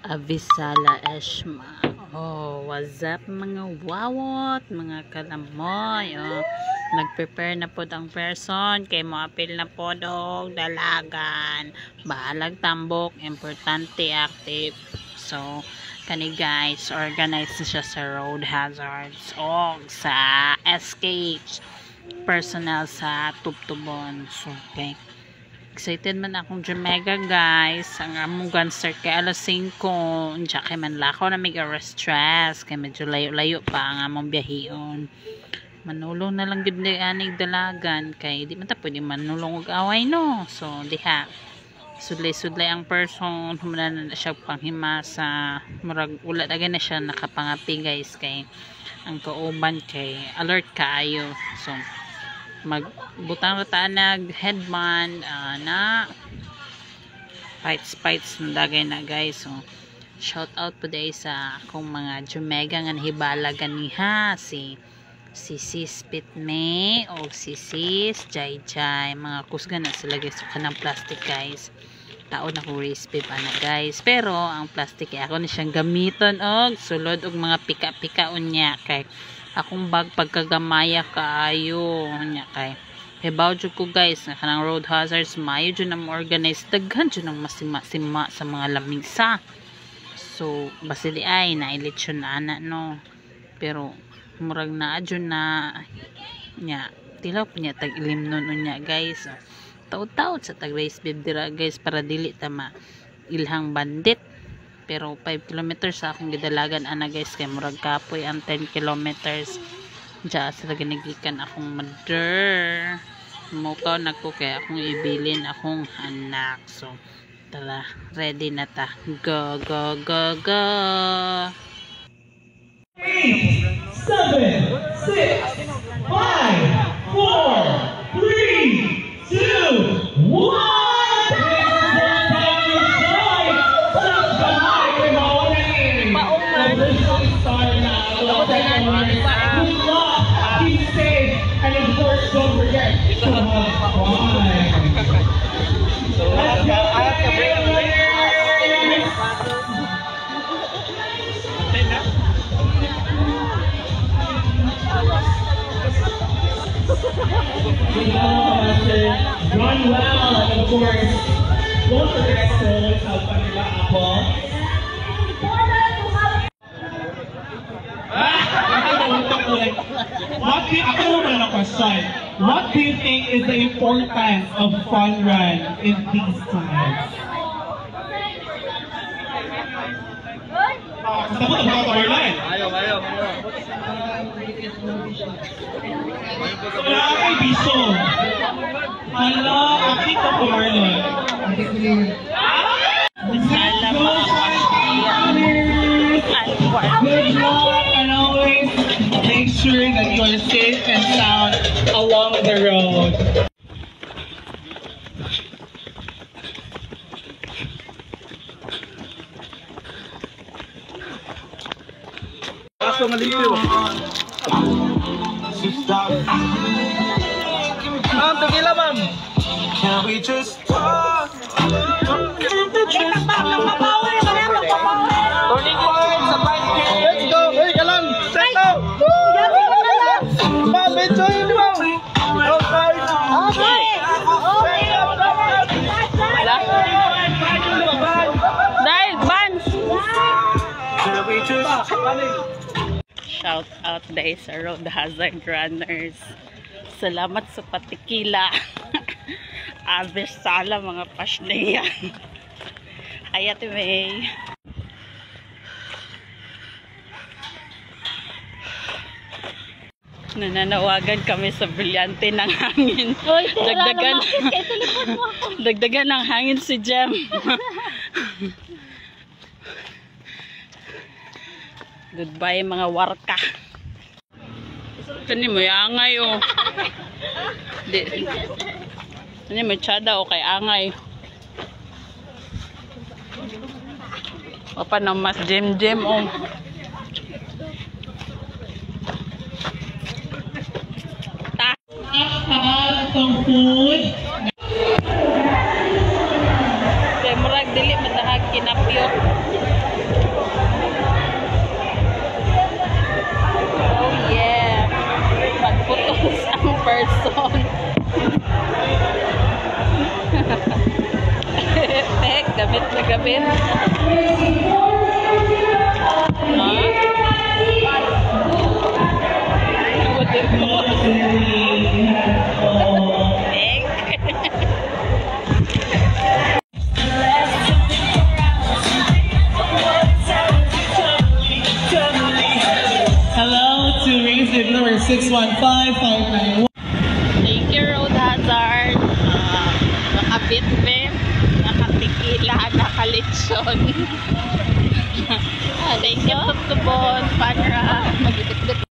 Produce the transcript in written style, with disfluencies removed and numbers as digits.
Avisala Eshma. Oh, what's up mga wawot, mga kalamoy. Oh, nag-prepare na po ang person kay mo apil na po dog dalagan. Bahalag tambok, importante active. So, kani guys, organized na siya sa road hazards o sa escapes personnel sa Tubtubon. So, okay. Excited man akong Jamaica guys. Ang among gunster kay alas 5. Diya kay man lakaw na may stress. Kay medyo layo-layo pa ang among biyahiyon. Manulong na lang gid ni aning dalagan. Kay di man ta pwede manulong og away no. So diha. Sudlay-sudlay ang person. Humanan na siya panghimasa. Murag wala na na siya nakapangapi guys. Kay ang kauban kay alert kaayo. So magbutang rata nag headband na fights na dagay na guys. So shout out po day sa akong mga Jamaica nga nahibala ganiha si Sis Pitme o si Sis Jai Jai, mga kusga na sila guys. So kanang plastic guys, taon ako recipe pa na guys, pero ang plastic ay ako na siyang gamiton og sulod og mga pika-pika unya kay akong bag pagkagamaya kaayo nya kay hibaw jud ko guys na kanang road hazards mayo jud na organize daghan jud nang masima sa mga lamisa. So basili ay nailitsyon na ana no, pero murag na jud na nya tilaw nya tag ilim nun unya guys. Taud-taud sa tag race bib dira guys para dili ta ma ilhang bandit. Pero 5 kilometers sa akong gidalagan ana guys kay murag kapoy ang 10 kilometers diya sa ginagikan akong mother. Mukaw na ko kay akong ibilin akong anak. So tara, ready na ta. Go go go go. 8, 7, 6, 5, 4, 3, 2, 1. Keep safe, and of course, don't forget to have fun. Let's go, I have to bring run well, and of course, don't forget to always have fun with Apple. What do you think is the importance of fun run in these times? Kasabot ang mga Marlon. Ayaw. Wala kay Biso. Hala, akit ang Marlon. Good luck and always make sure that you are safe and sound along the road. Ma'am, tequila ma'am. Can we just talk? Turning point sa bike. Let's go. Hey, kalang. Set up. Ma'am, enjoy yun ma'am. Okay. Dahil Vans. Shout out dahil sa road hazard runners. Salamat sa patikila. Avisala mga pasneya. Ayate May. Nananawagan kami sa brilyante ng hangin. Dagdagan ng hangin si Jem. Goodbye mga warka. Kani mo angay o. Kani mo tsada o kay angay. Papa na mas Jem o. Some food. Kay murag dili madahag kinapyo. Gabit na gabit. Hello to exit number 615591. Thank you, Road Hazard. Nakabit-bit, nakatikila, nakalitsyon. Thank you, Tubon, Panra. Magibit-bit